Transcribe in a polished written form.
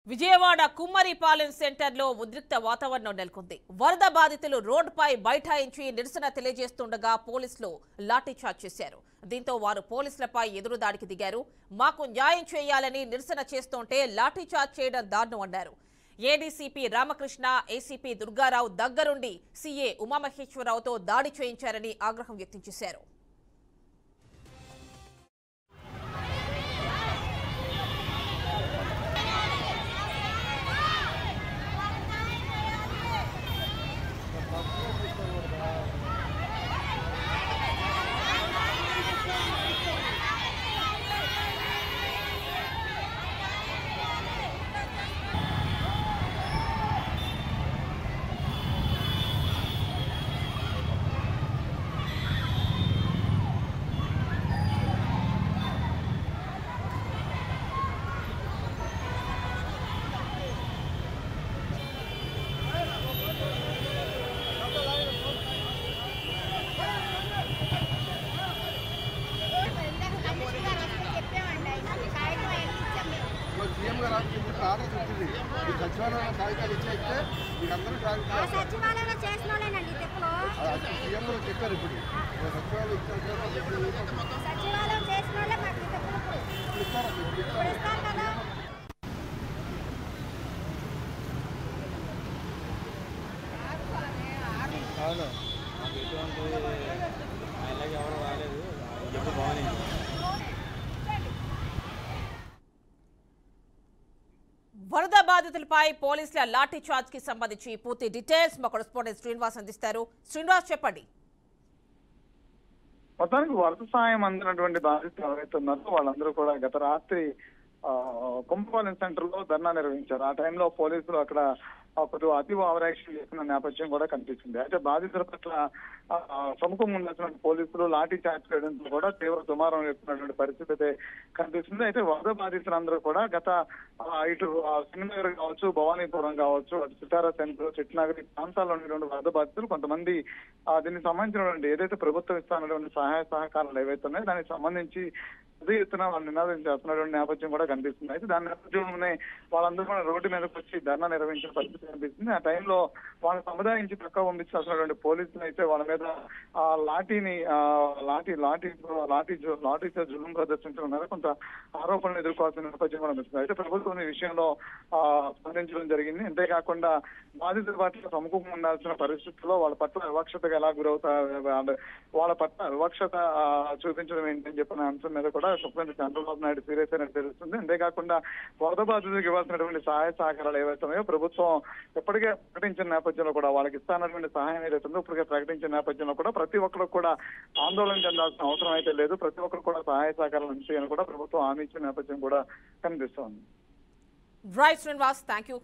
విజయవాడ కుమ్మరిపాలెం సెంటర్లో ఉద్రిక్త వాతావరణం నెలకొంది. వరద బాధితులు రోడ్డుపై బైఠాయించి నిరసన తెలియజేస్తుండగా పోలీసులు లాఠీచార్జ్ చేశారు. దీంతో వారు పోలీసులపై ఎదురుదాడికి దిగారు. మాకు న్యాయం చేయాలని నిరసన చేస్తుంటే లాఠీచార్జ్ చేయడం దారుణం అన్నారు. ఏడీసీపీ రామకృష్ణ, ఏసీపీ దుర్గారావు దగ్గరుండి సీఏ ఉమామహేశ్వరరావుతో దాడి చేయించారని ఆగ్రహం వ్యక్తం చేశారు. సచివాలయంలో చేసిన వాళ్ళేనండి చెప్పారు. ఇప్పుడు సచివాలయం చేసిన వాళ్ళే మాకు ఇస్తారు కదా. అవును, మాకు ఎటువంటి ఆయనలాగా ఎవరు రాలేదు. ఎప్పుడు బాగుంది. వరద బాధితులపై పోలీసుల లాఠీ చార్జ్ కి సంబంధించి పూర్తి డీటెయిల్స్ మా కరెస్పాండెంట్ శ్రీనివాస్ అందిస్తారు. శ్రీనివాస్, చెప్పండి. మొత్తానికి వరద సాయం అందినటువంటి బాధితులు ఎవరైతే ఉన్నారో వాళ్ళందరూ కూడా గత రాత్రి కుమ్మరిపాలెం సెంటర్ లో ధర్నా నిర్వహించారు. ఆ టైంలో పోలీసులు అక్కడ కొద్దిగా అతివ అవరాక్షన్ చేసిన నేపథ్యం కూడా కనిపిస్తుంది. అయితే బాధితుల పట్ల సముఖం ఉండాల్సినటువంటి పోలీసులు లాఠీ చార్జ్ చేయడంతో కూడా తీవ్ర దుమారం చెప్తున్నటువంటి పరిస్థితి అయితే కనిపిస్తుంది. అయితే వరద బాధితులందరూ కూడా గత ఇటు సింగనగర్ కావచ్చు, భవానీపురం కావచ్చు, అటు సితారా సెంటర్, చిట్నగర్ ప్రాంతాల్లో ఉన్నటువంటి వరద బాధితులు కొంతమంది దీనికి సంబంధించినటువంటి ఏదైతే ప్రభుత్వం ఇస్తున్నటువంటి సహాయ సహకారాలు ఏవైతే ఉన్నాయో దానికి సంబంధించి అదే ఎత్తున వాళ్ళు నినాదం చేస్తున్నటువంటి నేపథ్యం కూడా కనిపిస్తుంది. అయితే దాని నేపథ్యంలోనే వాళ్ళందరూ కూడా రోడ్డు మీదకి వచ్చి ధర్నా నిర్వహించిన పరిస్థితి కనిపిస్తుంది. ఆ టైంలో వాళ్ళని సముదాయించి పక్క పంపించాల్సినటువంటి పోలీసులు అయితే వాళ్ళ మీద లాఠీతో జులుం ప్రదర్శించడం మీద కొంత ఆరోపణలు ఎదుర్కోవాల్సిన నేపథ్యం కూడా కనిపిస్తుంది. అయితే ప్రభుత్వం ఈ విషయంలో స్పందించడం జరిగింది. అంతేకాకుండా బాధితుల పట్ల సముఖంగా ఉండాల్సిన పరిస్థితుల్లో వాళ్ళ పట్ల వివక్షతగా ఎలా గురవుతారు, వాళ్ళ పట్ల వివక్షత చూపించడం ఏంటని చెప్పిన అంశం మీద కూడా ముఖ్యమంత్రి చంద్రబాబు నాయుడు సీరియస్ అయినట్టు తెలుస్తుంది. అంతేకాకుండా వరద బాధితులకు ఇవ్వాల్సినటువంటి సహాయ సహకారాలు ఏవైతే ఉన్నాయో ప్రభుత్వం ఎప్పటికే ప్రకటించిన నేపథ్యంలో కూడా వాళ్ళకి ఇస్తానటువంటి సహాయం ఏదైతే ఉందో ఇప్పటికే ప్రకటించిన నేపథ్యంలో కూడా ప్రతి ఒక్కరు కూడా ఆందోళన చెందాల్సిన అవసరం అయితే లేదు. ప్రతి ఒక్కరు కూడా సహాయ సహకారాలు ఉంటాయని కూడా ప్రభుత్వం హామీ ఇచ్చిన నేపథ్యం కూడా కనిపిస్తోంది. Right Srinivas, thank you.